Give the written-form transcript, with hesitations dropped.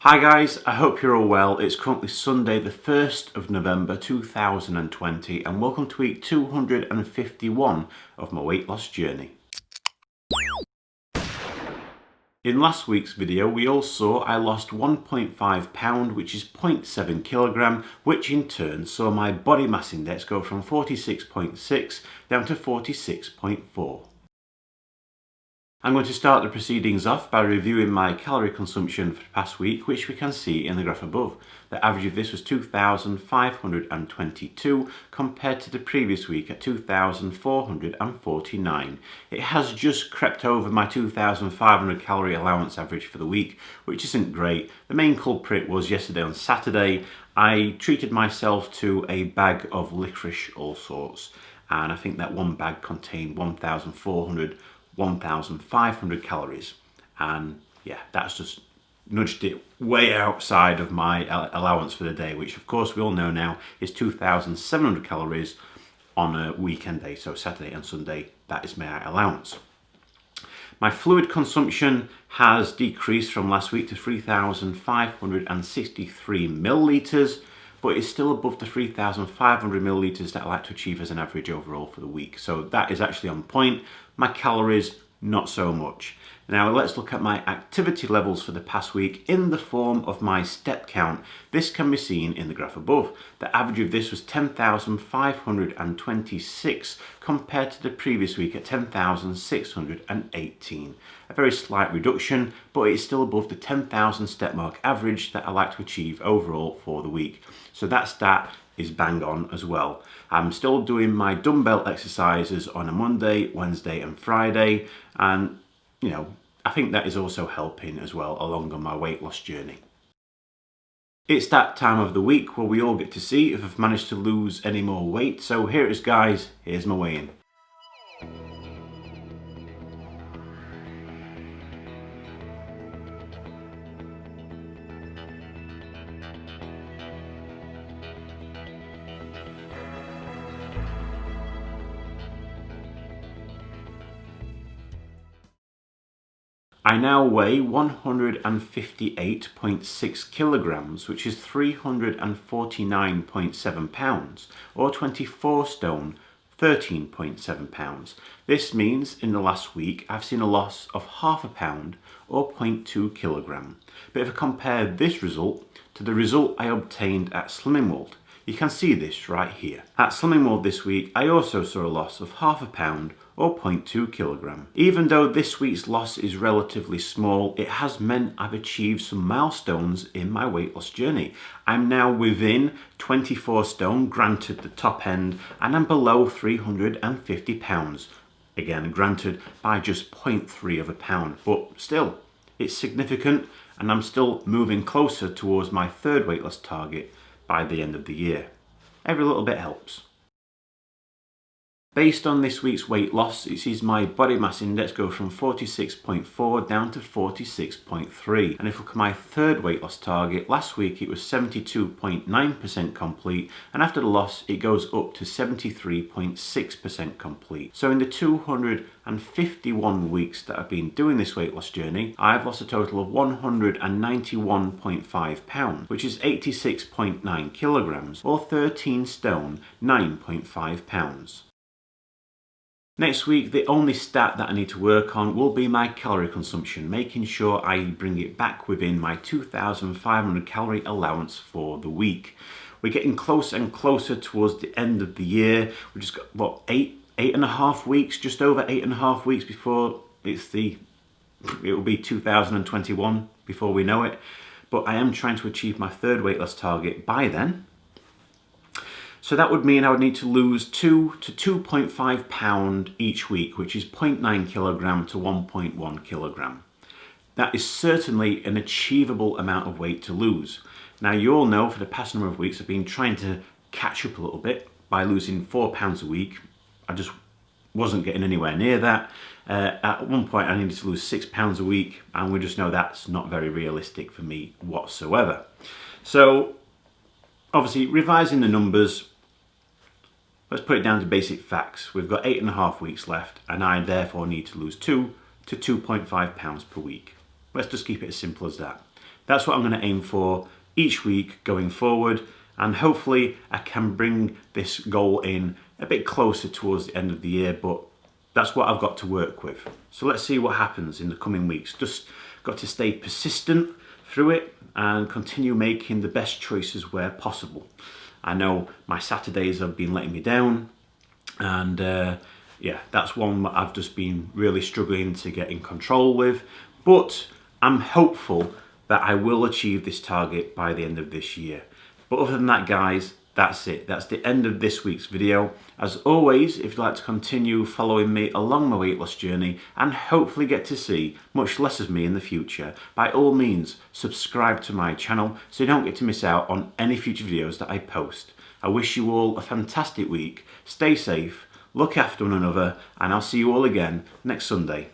Hi guys, I hope you're all well. It's currently Sunday the 1st of November 2020 and welcome to week 251 of my weight loss journey. In last week's video we all saw I lost 1.5 pound, which is 0.7 kilogram, which in turn saw my body mass index go from 46.6 down to 46.4. I'm going to start the proceedings off by reviewing my calorie consumption for the past week, which we can see in the graph above. The average of this was 2,522 compared to the previous week at 2,449. It has just crept over my 2,500 calorie allowance average for the week, which isn't great. The main culprit was yesterday on Saturday. I treated myself to a bag of licorice all sorts, and I think that one bag contained 1,500 calories, and yeah, that's just nudged it way outside of my allowance for the day, which of course we all know now is 2,700 calories on a weekend day. So Saturday and Sunday, that is my allowance. My fluid consumption has decreased from last week to 3,563 millilitres, but it's still above the 3,500 millilitres that I like to achieve as an average overall for the week. So that is actually on point. My calories, not so much. Now let's look at my activity levels for the past week in the form of my step count. This can be seen in the graph above. The average of this was 10,526 compared to the previous week at 10,618. A very slight reduction, but it's still above the 10,000 step mark average that I like to achieve overall for the week. So that stat is bang on as well. I'm still doing my dumbbell exercises on a Monday, Wednesday and Friday, and you know, I think that is also helping as well along on my weight loss journey. It's that time of the week where we all get to see if I've managed to lose any more weight. So here it is guys, here's my weigh-in. I now weigh 158.6 kilograms, which is 349.7 pounds, or 24 stone, 13.7 pounds. This means in the last week I've seen a loss of half a pound, or 0.2 kilogram. But if I compare this result to the result I obtained at Slimming World, you can see this right here. At Slimming World this week, I also saw a loss of half a pound, or 0.2 kilogram. Even though this week's loss is relatively small, it has meant I've achieved some milestones in my weight loss journey. I'm now within 24 stone, granted the top end, and I'm below 350 pounds. Again, granted by just 0.3 of a pound, but still, it's significant, and I'm still moving closer towards my third weight loss target by the end of the year. Every little bit helps. Based on this week's weight loss, it sees my body mass index go from 46.4 down to 46.3. And if we look at my third weight loss target, last week it was 72.9% complete, and after the loss it goes up to 73.6% complete. So in the 251 weeks that I've been doing this weight loss journey, I've lost a total of 191.5 pounds, which is 86.9 kilograms, or 13 stone, 9.5 pounds. Next week, the only stat that I need to work on will be my calorie consumption, making sure I bring it back within my 2,500 calorie allowance for the week. We're getting closer and closer towards the end of the year. We've just got, what, eight and a half weeks, just over 8.5 weeks before it will be 2021 before we know it. But I am trying to achieve my third weight loss target by then. So that would mean I would need to lose 2 to 2.5 pound each week, which is 0.9 kilogram to 1.1 kilogram. That is certainly an achievable amount of weight to lose. Now you all know for the past number of weeks I've been trying to catch up a little bit by losing 4 pounds a week. I just wasn't getting anywhere near that. At one point I needed to lose 6 pounds a week, and we just know that's not very realistic for me whatsoever. So obviously revising the numbers, let's put it down to basic facts. We've got 8.5 weeks left, and I therefore need to lose 2 to 2.5 pounds per week. Let's just keep it as simple as that. That's what I'm going to aim for each week going forward, and hopefully I can bring this goal in a bit closer towards the end of the year, but that's what I've got to work with. So let's see what happens in the coming weeks. Just got to stay persistent through it and continue making the best choices where possible. I know my Saturdays have been letting me down, and yeah, that's one that I've just been really struggling to get in control with, but I'm hopeful that I will achieve this target by the end of this year. But other than that, guys, that's it. That's the end of this week's video. As always, if you'd like to continue following me along my weight loss journey and hopefully get to see much less of me in the future, by all means, subscribe to my channel so you don't get to miss out on any future videos that I post. I wish you all a fantastic week. Stay safe, look after one another, and I'll see you all again next Sunday.